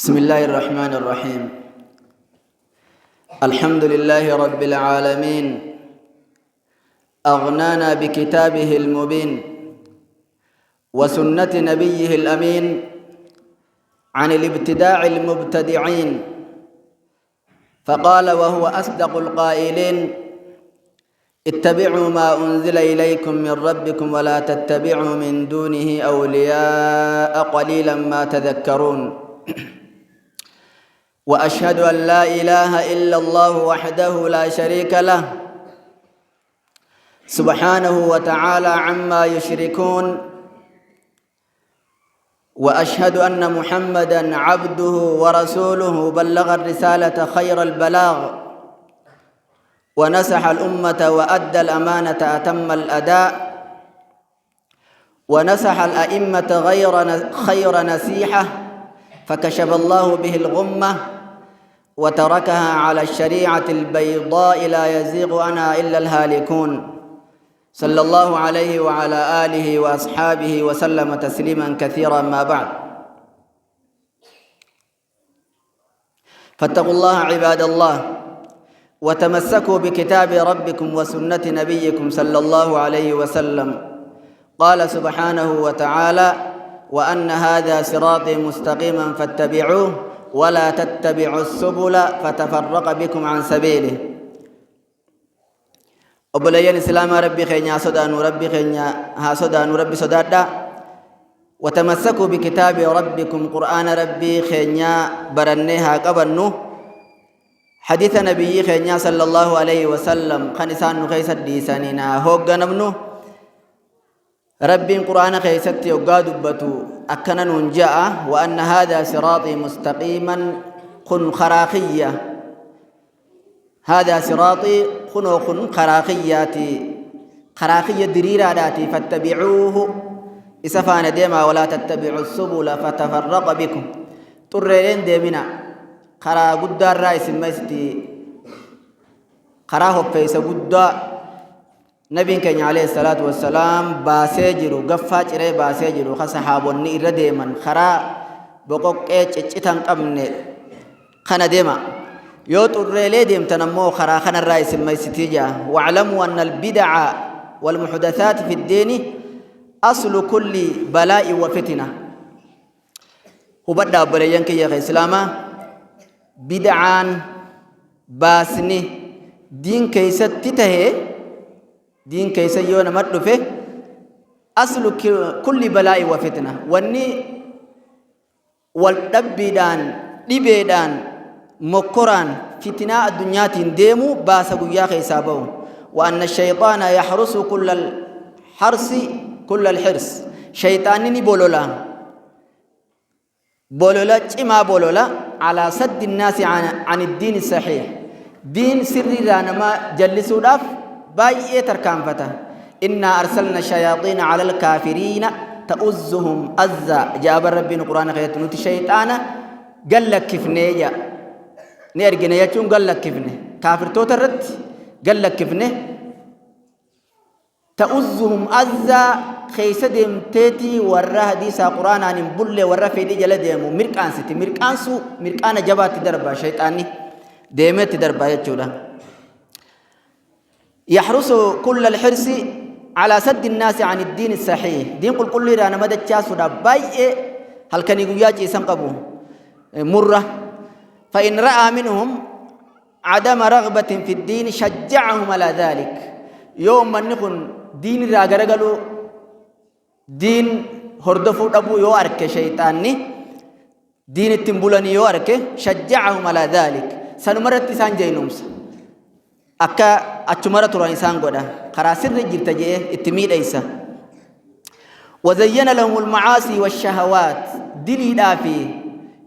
بسم الله الرحمن الرحيم. الحمد لله رب العالمين، أغنانا بكتابه المبين وسنة نبيه الأمين عن الابتداع المبتدعين، فقال وهو أصدق القائلين: اتبعوا ما أنزل إليكم من ربكم ولا تتبعوا من دونه أولياء قليلا ما تذكرون. وأشهد أن لا إله إلا الله وحده لا شريك له سبحانه وتعالى عما يشركون، وأشهد أن محمدًا عبده ورسوله بلغ الرسالة خير البلاغ ونصح الأمة وأدى الأمانة أتم الأداء، ونصح الأئمة خير نصيحة، فكشف الله به الغمة وتركها على الشريعة البيضاء لا يزيغ عنها إلا الهالكون، صلى الله عليه وعلى آله وأصحابه وسلم تسليما كثيرا. ما بعد، فاتقوا الله عباد الله، وتمسكوا بكتاب ربكم وسنة نبيكم صلى الله عليه وسلم. قال سبحانه وتعالى: وأن هذا صراطي مستقيما فاتبعوه ولا تتبعوا السبل فتفرق بكم عن سبيله. أبليين إسلام ربي خينيا صدان ربي خينيا ها صدان ربي صدادا، وتمسكوا بكتاب ربكم قرآن ربي خينيا برنيها قبرنو حديث نبي خينيا صلى الله عليه وسلم خنسان نخيس الديسانينا هوغا نبنو ربي قرآن خيستي وقاد بتو أكنا ننجاء. وأن هذا صراطي مستقيما خن خراخية، هذا صراطي خن خراخياتي خراخية دريرة داتي فاتبعوه إسفان ديما ولا تتبعوا السبل فتفرق بكم. ترين ديمنا خرا قدار رايس المستي خراه فيس قدار نبي كان عليه الصلاة والسلام باسجرو قفاج ري باسجرو خصحابوني رديما خرا بقوك تشتان قمني خنا ديما يوتر لي ديم تنمو خرا خنا الرئيس الميستيجا. واعلموا أن البدع والمحدثات في الدين أصل كل بلاء وفتنة. وبدأ بليان كي يا إسلاما بدعان باسني دين كيست تتهي دين كيس يونا مدفه أصل كل بلاء وفتنة. واني والدبدان لبيدان مكران فتنة الدنيا تندمو باسقو يا خيسابو. وأن الشيطان يحرس كل الحرس كل الحرس. شيطانني بولولا جما بولولا على سد الناس عن الدين الصحيح. دين سري رانما جلسوا داف باي تركان فتا. إنا أرسلنا الشياطين على الكافرين تؤزهم أزا. جاب ربي القرآن خيط نوتي شيطانا قال لك كيفني يا نيرجنا يجون قال لك كيفني كافر توترت قال لك كيفني تؤزهم أزا خيسدهم تيتي وراه دي سا قرآن عن بول وراه في دي جلدهم مركان ستي مركانسو مركان جبات دربا شيطاني ديمت دربا يجودا. يحرس كل الحرص على سد الناس عن الدين الصحيح. دين كل رانا مدى تشاسو دا باي هل كان يجي سنقبو مرة. فإن رأى منهم عدم رغبة في الدين شجعهم على ذلك. يوم من نكون دين راغرغلو دين هردفو أبو يوارك شيطاني دين التنبولاني يوارك شجعهم على ذلك. سنمرت تسان جينومس akka achumara turan isaan godha karaa sirri jirta jee itti miidhaysa. wazayyana lahumul macaasi washahawaat diliidhaa fi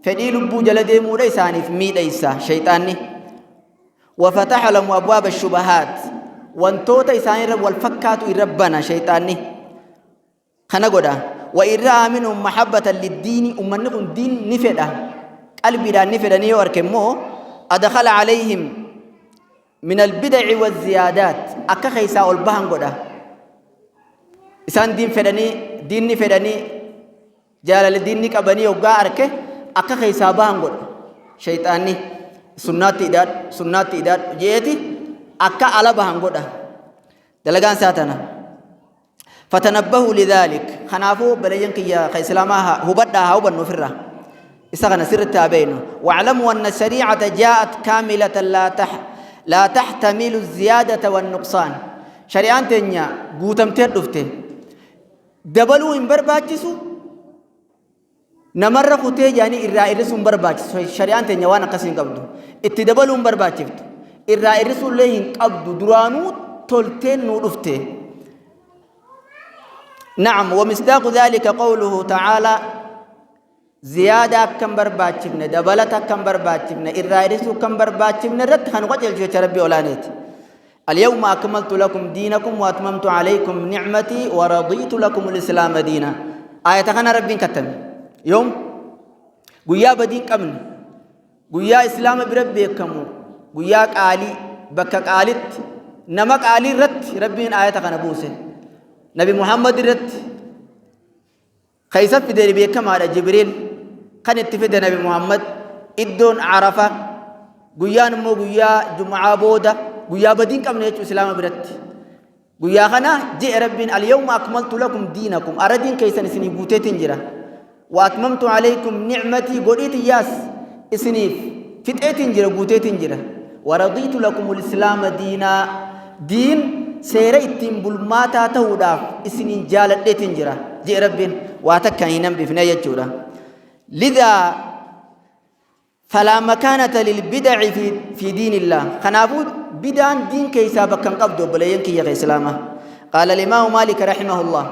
fedhii lubbuu jala deemuudha isaaniif miidhaysa shayxaanni. wafataxa lahum abwaaba shubahaat wantoota isaanirra wal fakkaatu irra bana shayxaanni kana godha. wa irraa minhum mahabbatan liddiini ummanni kun diin ni fedha qalbiidhaan ni fedhanii yoo arke immoo adkhala calayhim من البدع والزيادات أكا خيسا والبهن قدا. إسان دين فدني جال الدين كبني وقارك akka keessaa bahan godha shayxaanni sunnaatti idaan jeeti akka ala bahan godha dalagaan saatana فتنبهوا لذلك خنافوا بلينك يا إسلامها هبدها هبن فرة استغنى سر التابين واعلموا أن الشريعة جاءت كاملة لا تحتمل الزيادة والنقصان شريعة تنيا قوتم تردفته دبلوا إن برباجسوا نمر قتي يعني الرائرس برباجس شريعة تنيا وانا قسم قبضه اتدبلوا برباجفت الرائرس لين قبض درانو تلتين نورفته نعم ومصداق ذلك قوله تعالى زيادة كم برباجفنا دبلة كم برباجفنا الرائرس كم برباجفنا رد خنقتل جو ربي أولانيت اليوم أكملت لكم دينكم وأتممت عليكم نعمتي ورضيت لكم الإسلام دينا آية خنا ربي كتم يوم قويا بدين كمن قويا إسلام بربي كمو قويا قالي بكا قالت نمك قالي رت ربي آية خنا بوسه نبي محمد رت خيسف في دربي كما على جبريل كان اتفد نبي محمد إدون عرفة قويا نمو قويا جمعة بودا قويا بدين كمن يجو إسلام برت قويا خنا جئ ربي اليوم أكملت لكم دينكم أردين كيسان سني بوتين جرا وأتممت عليكم نعمتي قريت ياس إسنيف فتأت جرا بوتيت جرا ورضيت لكم الإسلام دينا دين سيرة التنبول ما تاتودا إسنين جالت جرا جئ ربين واتكا ينم بفناية جورا لذا فلا مكانة للبدع في دين الله خنابود بدان دين كيسا بكن قبضوا بلين كي يغي سلامة قال الإمام مالك رحمه الله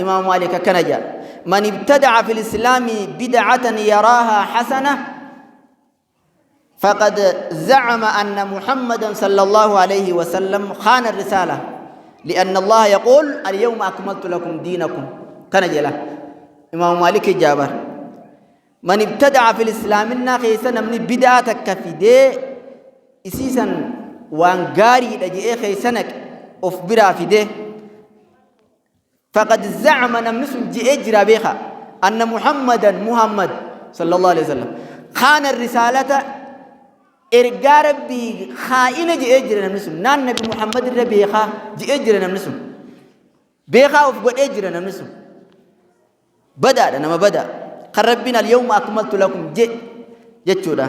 إمام مالك كنجا من ابتدع في الإسلام بدعة يراها حسنة فقد زعم أن محمدا صلى الله عليه وسلم خان الرسالة لأن الله يقول اليوم أكملت لكم دينكم كنجا له إمام مالك جابر من ابتدع في الإسلام خيسنا من بدعتك في دي إسيسا وانقاري لجئي خيسنك أفبرا في دي فقد زعم نمنس جئجر بها أن محمد صلى الله عليه وسلم خان الرسالة إرقى ربي خائن جئجر نمنس نان نبي محمد ربي خا جئجر نمنس بيخا أفقد إجر نمنس بدأ نما بدأ قربنا اليوم أكملت لكم جئجر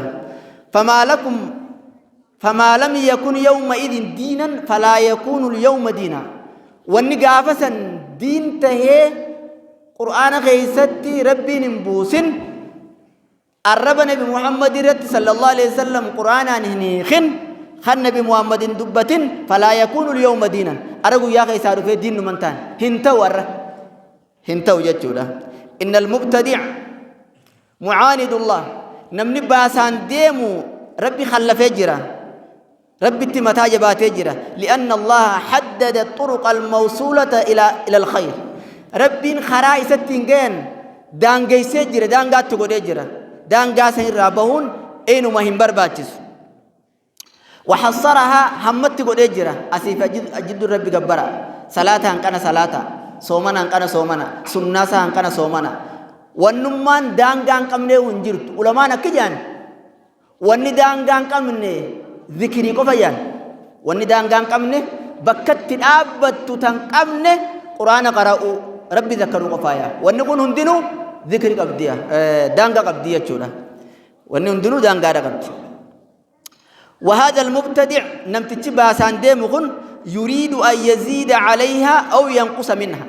فما لم يكن يومئذ دينا فلا يكون اليوم دينا والنقافة دين تهي قرآن غيستي ربي نمبوسن الرب نبي محمد رت صلى الله عليه وسلم قرآن هنيخن خن نبي محمد دبتن فلا يكون اليوم دينا أرجو يا غيسار في دين منتان هنتو جتولا إن المبتدع معاند الله نمني باسان ديمو ربي خلف جرا ربي تمتاج باتجرا لأن الله حدد الطرق الموصولة إلى الخير ربي خرائس التنجين دانجي سجرا دانجا تقودجرا دانجا سين رابهون إنه مهم برباتس وحصرها همت تقودجرا أسيف أجد ربي جبرا صلاة أنكنا صلاة صومنا أنكنا صومنا سنة أنكنا سومنا والنمان دانجا أنكمنه ونجرت علماء نكجان واني دانجا أنكمنه ذكري قفيان واني دانغان قمنه بكت الابد تنقمنه قران قراء ربي ذكروا قفايا واني كون هندنو ذكري قبديا دانغا قبديا تشودا واني هندنو دانغا قبدي وهذا المبتدع نمتتي باسان ديمغن يريد ان يزيد عليها او ينقص منها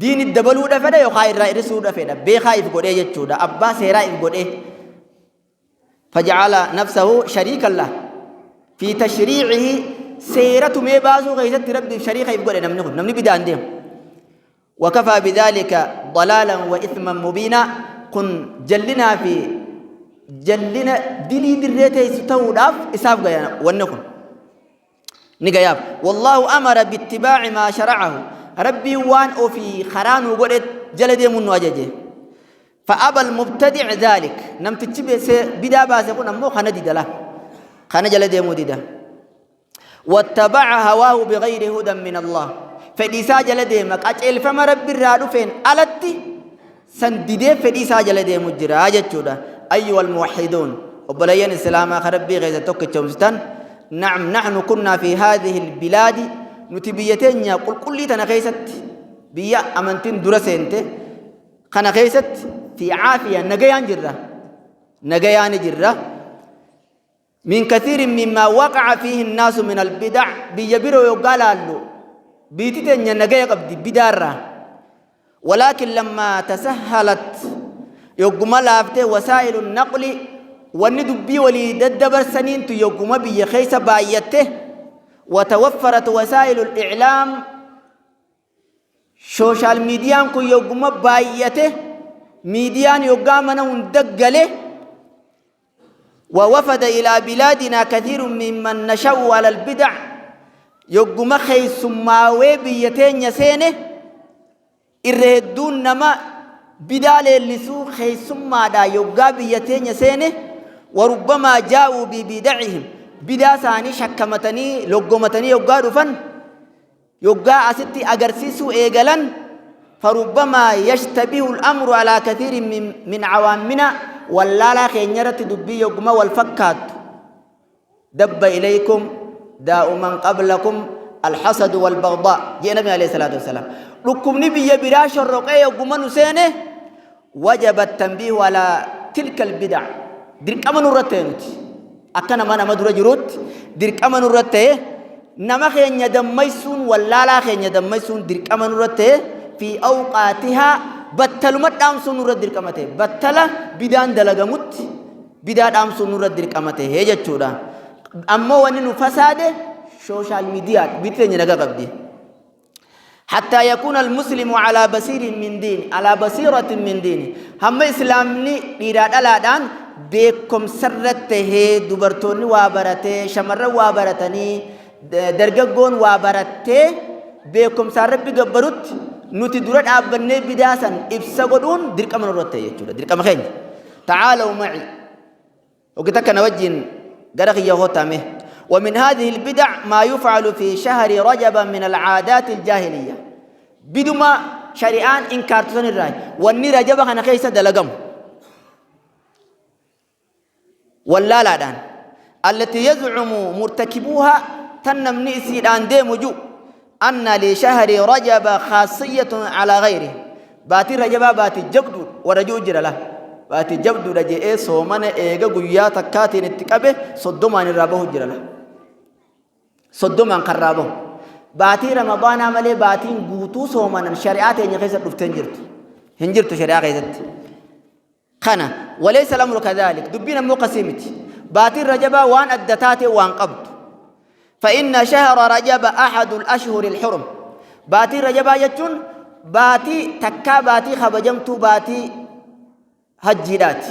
دين الدبلو دفدا يو خير رسول دفدا بي خايف غودي يتشودا ابا سيراي غودي فجعل نفسه شريكا له في تشريعه سيرة ميبازو غيثت ربي شريكة يقول نمني بدان ديم وكفى بذلك ضلالا وإثما مبينا كن جلنا دلي دريته ستوداف إساف غيانا ونكن نقياب والله أمر باتباع ما شرعه ربي وان أو في خران وقلت جلد من واججه فأبى المبتدع ذلك نمت تبي بدا باس يكون أمو خندي دلا خنا جلد موديدا واتبع هواه بغير هدى من الله فديسا جلد مك أجل فما رب الرادو فين ألتي سنديد فدي ساجل دي مجرى جتشودا أيها الموحدون وبلين السلام خربي غيظ توكتشومستان نعم نحن كنا في هذه البلاد نتبيتين يقول كل تنخيست بيا أمنتين درسنت خنخيست في عافية نجيان جرة من كثير مما وقع فيه الناس من البدع بيجبروا يقال له بيتين نجيا قبل بدارة ولكن لما تسهلت يقوم لافته وسائل النقل والندبي وليدبر سنين يقوم بيخيس بايته وتوفرت وسائل الإعلام سوشيال ميديا كو يقوم بايته ميديان يقامنا وندقله ووفد إلى بلادنا كثير ممن نشأوا على البدع يقوم خيس ماوي بيتين يسينه إردون نما بدال اللسو خيس ما دا يقا بيتين يسينه وربما جاءوا ببدعهم بدا ثاني شكمتني لقمتني يقا رفن يقا أستي أغرسيسو إيغلن فربما يشتبه الأمر على كثير من عوامنا واللالا خينيرة دبي يقما والفكات دب إليكم داء من قبلكم الحسد والبغضاء جاء النبي عليه الصلاة والسلام لكم نبي براش الرقية يقما نسينه وجب التنبيه على تلك البدع درك أمن الرتين أكنا ما نمدر جروت درك أمن الرتين نما خين يدميسون واللالا خين يدميسون درك أمن الرتين في أوقاتها بطل دامسون نور درك أمته بطل بدان دلغمت بدان دامسون نور درك أمته هي جتورا أما ونن فساد سوشيال ميديا بيتين نجا قبدي حتى يكون المسلم على بصير من دين على بصيرة من دين هم إسلامني إيراد الأدان بكم سرته دبرتون وابرته شمر وابرتني درجون وابرته بكم سرب بجبروت نوتي دورات أبني بداسن إبسقون درك أمر الرتة يجودا درك أمر خين تعالوا معي وقتك نوجين قرق يهوتامه ومن هذه البدع ما يفعل في شهر رجب من العادات الجاهلية بدما شريان إنكار تسن الرأي واني رجب خنا خيسة دلقم ولا لا دان التي يزعم مرتكبوها تنمني سيدان دي مجو أن لشهر رجب خاصية على غيره باتي رجبا باتي جبدو ورجو جرلا باتي جبدو رجي إيه صومن إيغا قويا تكاتي نتكابه صدومان الرابه جرلا صدومان قرابه باتي رمضان عملي باتي قوتو صومن شريعات ينخيصت رفتن جرت هنجرت شريعة خيصت خنا وليس الأمر كذلك دبينا مقسمت باتي رجبا وان أدتاتي وان قبض فإن شهر رجب أحد الأشهر الحرم باتي رجب يجون باتي تكا باتي خبجمتو باتي هجيرات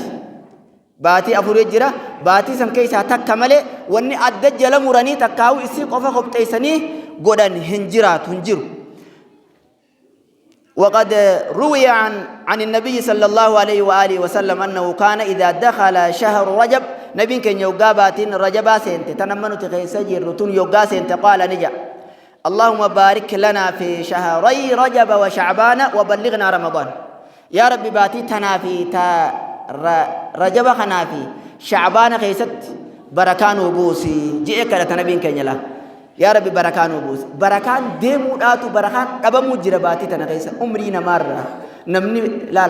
باتي أفريجرا باتي سمكيسا تكا ملي واني أدد جلمراني تكاو إسي قفا خبتيساني قدن هنجرات هنجر وقد روي عن النبي صلى الله عليه وآله وسلم أنه كان إذا دخل شهر رجب نبي كان يوغاباتين رجبا سنت تنمنو تخيسا جيرتون يوغا سنت قال نجا اللهم بارك لنا في شهري رجب وشعبان وبلغنا رمضان يا ربي باتي تنافي تا رجب خنافي شعبان خيست بركان وبوسي جئك لتنبين كان يلا يا ربي بركان وبوسي بركان ديمو داتو بركان قبمو جرباتي تنخيسا عمرنا مرة نمني لا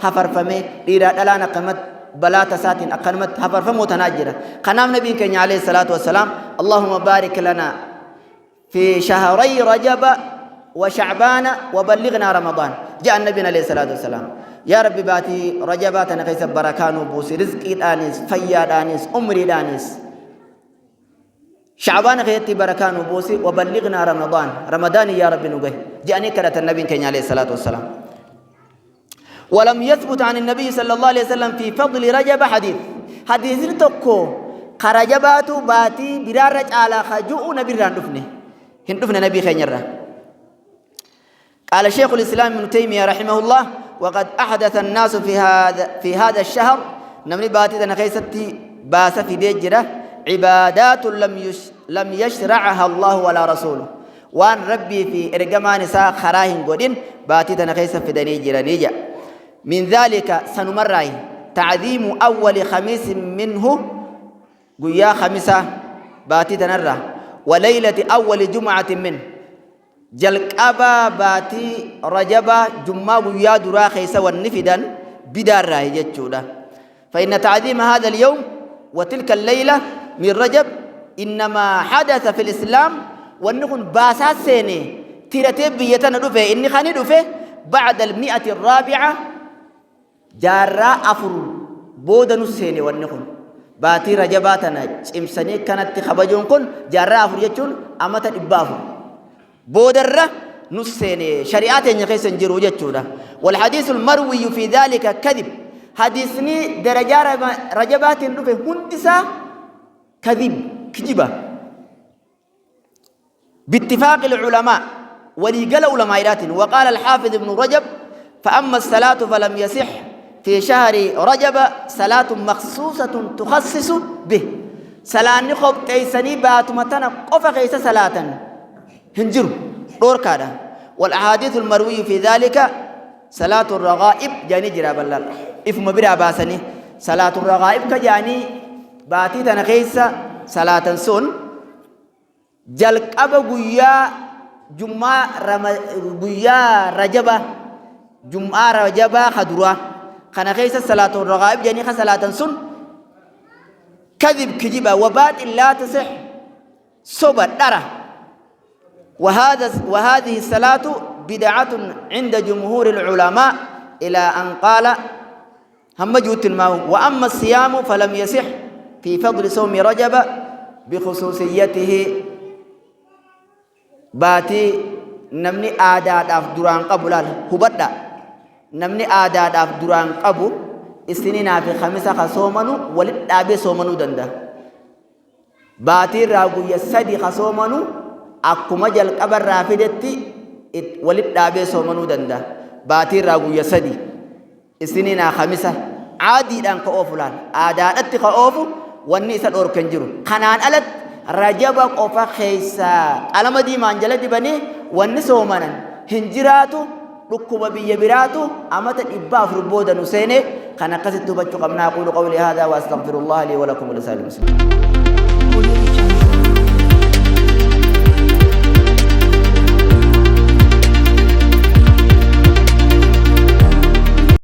حفر فمي إيرا دلانا قمت بلا تساتين أقنمت حفر فمو تناجرة قنام نبي كان عليه الصلاة والسلام اللهم بارك لنا في شهري رجب وشعبان وبلغنا رمضان جاء النبي عليه الصلاة والسلام يا ربي باتي رجبات نقيس بركان وبوسي رزقي دانيس فيا دانيس عمري دانيس شعبان خيتي بركان وبوسي وبلغنا رمضان يا ربي نقيه جاءني كرة النبي كان عليه الصلاة والسلام ولم يثبت عن النبي صلى الله عليه وسلم في فضل رجب حديث تكو خرجباتو باتي برارج على خجوء نبي هندفني نبي خينيرا قال شيخ الإسلام ابن تيمية رحمه الله وقد أحدث الناس في هذا الشهر نمني باتي تنخيستي باس في ديجرة عبادات لم يشرعها الله ولا رسوله وان ربي في إرجمان سا خراهن قدين باتي تنخيس في دنيجرة نيجا من ذلك سنمرأي تعظيم أول خميس منه قيا خمسة باتي تنرى وليلة أول جمعة منه جلق أبا باتي رجبا جمعة قيا درا خيسا والنفدا بدار راهي جتشودا فإن تعظيم هذا اليوم وتلك الليلة من رجب إنما حدث في الإسلام ونكون باسات سيني تيرتيب بيتنا دفه إني خاني دفه بعد 100 جارا أفر بودا نسيني ونكون باتي رجباتنا إمساني كانت خبجون كن جارا أفر يجون أمتا إبافر بودا الرّ نسيني شريعات ينخيس انجرو جتشودا والحديث المروي في ذلك كذب حديثني درجة رجبات دفه هندسا كذب كذبة باتفاق العلماء وليقل علماء وقال الحافظ ابن رجب فأما الصلاة فلم يصح في شهر رجب صلاة مخصوصة تخصص به صلاة نخب كيسني باتمتنا قف كيس صلاة هنجر دور كذا والأحاديث المروي في ذلك صلاة الرغائب جاني جراب الله إفم برا باسني صلاة الرغائب كجاني باتي تنخيس صلاة سن جلق أبا قويا قويا رجبة جمعة رجبة خدروا خنا خيس صلاة الرغائب جاني صلاة سن كذب كجبة وبات لا تصح صبر درة وهذه الصلاة بدعة عند جمهور العلماء إلى أن قال هم جوت الماء وأما الصيام فلم يصح في فضل صوم رجب بخصوصيته باتي نمني آداد أفدران قبلال هبدا نمني آداد أفدران قبو السنين في خمسة خصومنو ولد أبي صومنو دندا باتي راغو يسدي خصومنو أكما جل قبر رافدتي ولد أبي صومنو دندا باتي راغو يسدي السنين خمسة عادي دان كأوفلان آداد أتخأوفو واني سدور كنجرو خنان ألت رجب قفا خيسا على دي مانجلة دي بني واني صومنا هنجراتو ركوب بيبراتو أمت إباف ربودا نسيني خنا قصدت بچو قمنا أقول قولي هذا وأستغفر الله لي ولكم ولسائر المسلمين